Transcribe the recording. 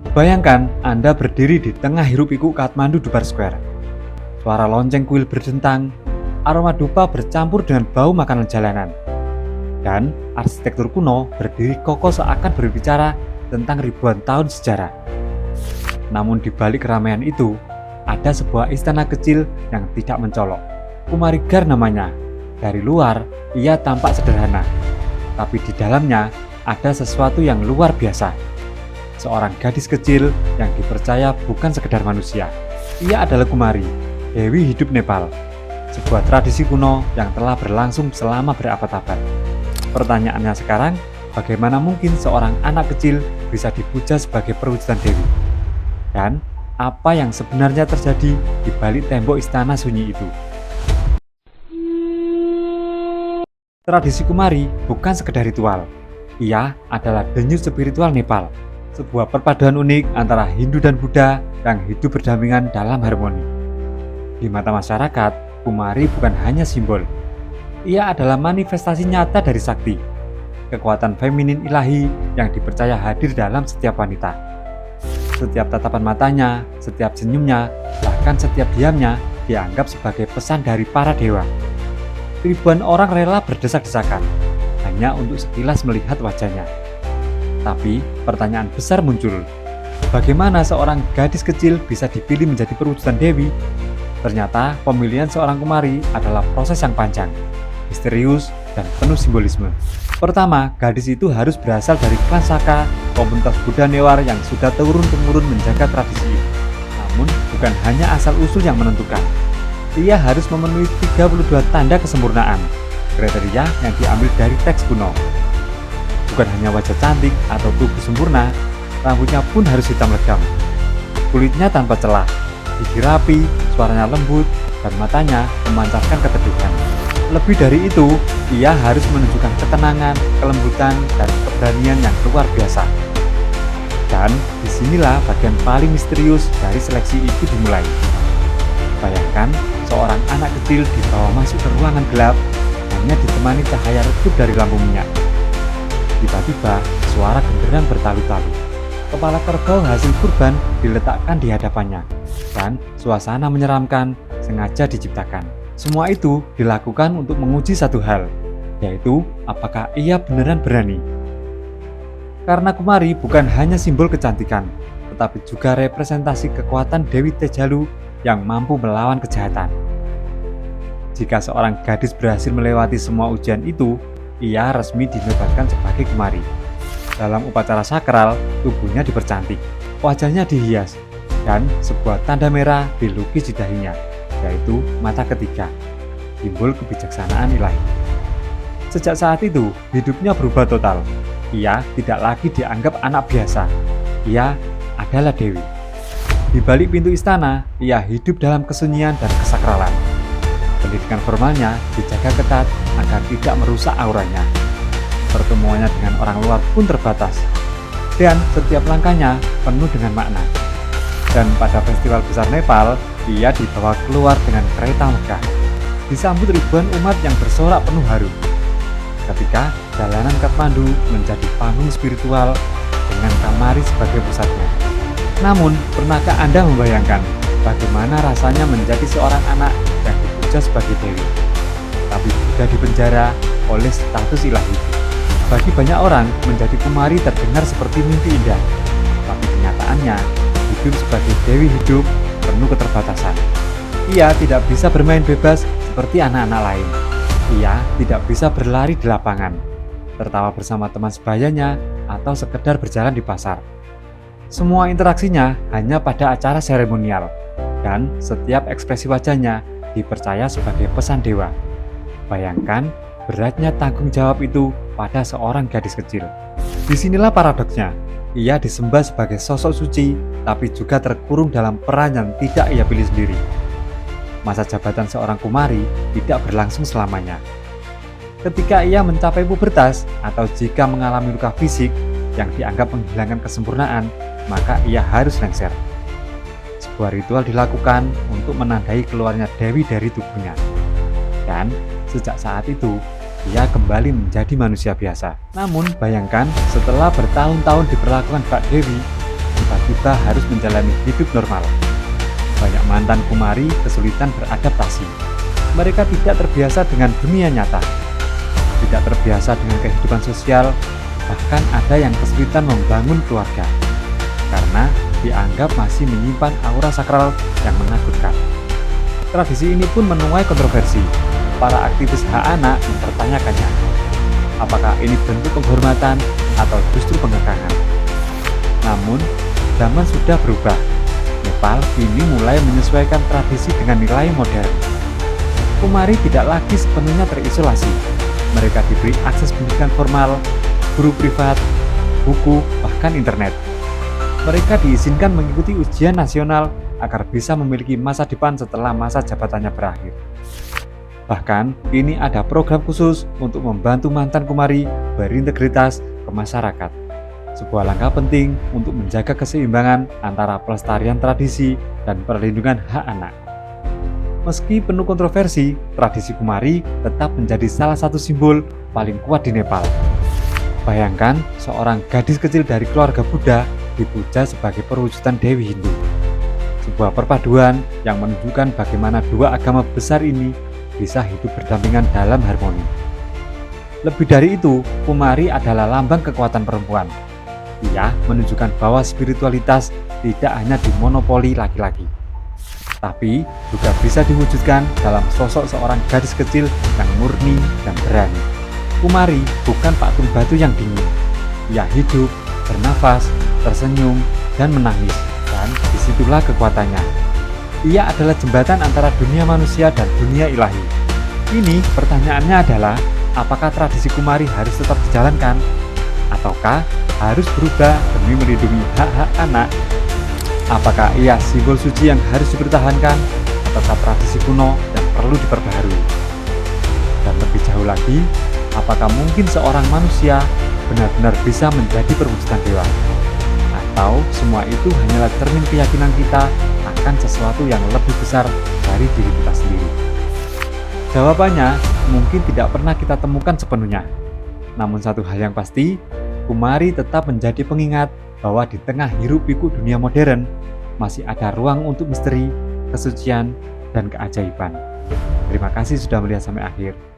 Bayangkan Anda berdiri di tengah hiruk-pikuk Kathmandu Dubar Square. Suara lonceng kuil berdentang, aroma dupa bercampur dengan bau makanan jalanan. Dan arsitektur kuno berdiri kokoh seakan berbicara tentang ribuan tahun sejarah. Namun di balik keramaian itu, ada sebuah istana kecil yang tidak mencolok. Kumarigar namanya. Dari luar, ia tampak sederhana. Tapi di dalamnya ada sesuatu yang luar biasa. Seorang gadis kecil yang dipercaya bukan sekedar manusia. Ia adalah Kumari, Dewi hidup Nepal. Sebuah tradisi kuno yang telah berlangsung selama berabad-abad. Pertanyaannya sekarang, bagaimana mungkin seorang anak kecil bisa dipuja sebagai perwujudan Dewi? Dan apa yang sebenarnya terjadi di balik tembok istana sunyi itu? Tradisi Kumari bukan sekedar ritual. Ia adalah denyut spiritual Nepal, sebuah perpaduan unik antara Hindu dan Buddha yang hidup berdampingan dalam harmoni. Di mata masyarakat, Kumari bukan hanya simbol. Ia adalah manifestasi nyata dari sakti, kekuatan feminin ilahi yang dipercaya hadir dalam setiap wanita. Setiap tatapan matanya, setiap senyumnya, bahkan setiap diamnya dianggap sebagai pesan dari para dewa. Ribuan orang rela berdesak-desakan hanya untuk sekilas melihat wajahnya. Tapi pertanyaan besar muncul. Bagaimana seorang gadis kecil bisa dipilih menjadi perwujudan Dewi? Ternyata pemilihan seorang Kumari adalah proses yang panjang, misterius, dan penuh simbolisme. Pertama, gadis itu harus berasal dari klan Saka, komunitas Buddha Newar yang sudah turun-temurun menjaga tradisi ini. Namun, bukan hanya asal-usul yang menentukan. Ia harus memenuhi 32 tanda kesempurnaan, kriteria yang diambil dari teks kuno. Bukan hanya wajah cantik atau tubuh sempurna, rambutnya pun harus hitam legam. Kulitnya tanpa celah, gigi rapi, suaranya lembut, dan matanya memancarkan keteduhan. Lebih dari itu, ia harus menunjukkan ketenangan, kelembutan, dan keberanian yang luar biasa. Dan disinilah bagian paling misterius dari seleksi itu dimulai. Bayangkan, seorang anak kecil dibawa masuk ke ruangan gelap, hanya ditemani cahaya redup dari lampu minyak. Tiba-tiba, suara genderang bertalu-talu. Kepala kerbau hasil kurban diletakkan di hadapannya, dan suasana menyeramkan sengaja diciptakan. Semua itu dilakukan untuk menguji satu hal, yaitu apakah ia beneran berani. Karena Kumari bukan hanya simbol kecantikan, tetapi juga representasi kekuatan Dewi Tejalu yang mampu melawan kejahatan. Jika seorang gadis berhasil melewati semua ujian itu, ia resmi dinobatkan sebagai Kumari. Dalam upacara sakral, tubuhnya dipercantik, wajahnya dihias, dan sebuah tanda merah dilukis di dahinya, yaitu mata ketiga, simbol kebijaksanaan ilahi. Sejak saat itu, hidupnya berubah total. Ia tidak lagi dianggap anak biasa. Ia adalah Dewi. Di balik pintu istana, ia hidup dalam kesunyian dan kesakralan. Pendidikan formalnya dijaga ketat agar tidak merusak auranya. Pertemuannya dengan orang luar pun terbatas, dan setiap langkahnya penuh dengan makna. Dan pada festival besar Nepal, ia dibawa keluar dengan kereta megah, disambut ribuan umat yang bersorak penuh haru. Ketika jalanan Kathmandu menjadi panggung spiritual dengan Kumari sebagai pusatnya. Namun, pernahkah Anda membayangkan bagaimana rasanya menjadi seorang anak yang dipuja sebagai Dewi, tapi juga dipenjara oleh status ilahi? Bagi banyak orang, menjadi Kumari terdengar seperti mimpi indah, tapi kenyataannya, hidup sebagai Dewi hidup penuh keterbatasan. Ia tidak bisa bermain bebas seperti anak-anak lain. Ia tidak bisa berlari di lapangan, tertawa bersama teman sebayanya, atau sekedar berjalan di pasar. Semua interaksinya hanya pada acara seremonial, dan setiap ekspresi wajahnya dipercaya sebagai pesan dewa. Bayangkan beratnya tanggung jawab itu pada seorang gadis kecil. Disinilah paradoksnya. Ia disembah sebagai sosok suci, tapi juga terkurung dalam peran yang tidak ia pilih sendiri. Masa jabatan seorang Kumari tidak berlangsung selamanya. Ketika ia mencapai pubertas atau jika mengalami luka fisik yang dianggap menghilangkan kesempurnaan, maka ia harus lengser. Sebuah ritual dilakukan untuk menandai keluarnya Dewi dari tubuhnya. Dan sejak saat itu, ia kembali menjadi manusia biasa. Namun bayangkan, setelah bertahun-tahun diperlakukan Mbak Dewi, tiba-tiba harus menjalani hidup normal. Banyak mantan kumari kesulitan beradaptasi. Mereka tidak terbiasa dengan dunia nyata, tidak terbiasa dengan kehidupan sosial, bahkan ada yang kesulitan membangun keluarga karena dianggap masih menyimpan aura sakral yang menakutkan. Tradisi ini pun menuai kontroversi. Para aktivis hak anak mempertanyakannya. Apakah ini bentuk penghormatan atau justru pengekangan? Namun, zaman sudah berubah. Nepal kini mulai menyesuaikan tradisi dengan nilai modern. Kumari tidak lagi sepenuhnya terisolasi. Mereka diberi akses pendidikan formal, guru privat, buku, bahkan internet. Mereka diizinkan mengikuti ujian nasional agar bisa memiliki masa depan setelah masa jabatannya berakhir. Bahkan, kini ada program khusus untuk membantu mantan kumari berintegritas ke masyarakat. Sebuah langkah penting untuk menjaga keseimbangan antara pelestarian tradisi dan perlindungan hak anak. Meski penuh kontroversi, tradisi kumari tetap menjadi salah satu simbol paling kuat di Nepal. Bayangkan seorang gadis kecil dari keluarga Buddha dipuja sebagai perwujudan Dewi Hindu. Sebuah perpaduan yang menunjukkan bagaimana dua agama besar ini bisa hidup berdampingan dalam harmoni. Lebih dari itu, kumari adalah lambang kekuatan perempuan. Ia menunjukkan bahwa spiritualitas tidak hanya dimonopoli laki-laki, tapi juga bisa diwujudkan dalam sosok seorang gadis kecil yang murni dan berani. Kumari bukan patung batu yang dingin. Ia hidup, bernafas, tersenyum, dan menangis, dan disitulah kekuatannya. Ia adalah jembatan antara dunia manusia dan dunia ilahi. Ini pertanyaannya adalah, apakah tradisi kumari harus tetap dijalankan? Ataukah harus berubah demi melindungi hak-hak anak? Apakah ia simbol suci yang harus dipertahankan? Ataukah tradisi kuno yang perlu diperbaharui? Dan lebih jauh lagi, apakah mungkin seorang manusia benar-benar bisa menjadi perwujudan dewa? Atau semua itu hanyalah cermin keyakinan kita akan sesuatu yang lebih besar dari diri kita sendiri? Jawabannya mungkin tidak pernah kita temukan sepenuhnya. Namun satu hal yang pasti, kumari tetap menjadi pengingat bahwa di tengah hiruk-pikuk dunia modern, masih ada ruang untuk misteri, kesucian, dan keajaiban. Terima kasih sudah melihat sampai akhir.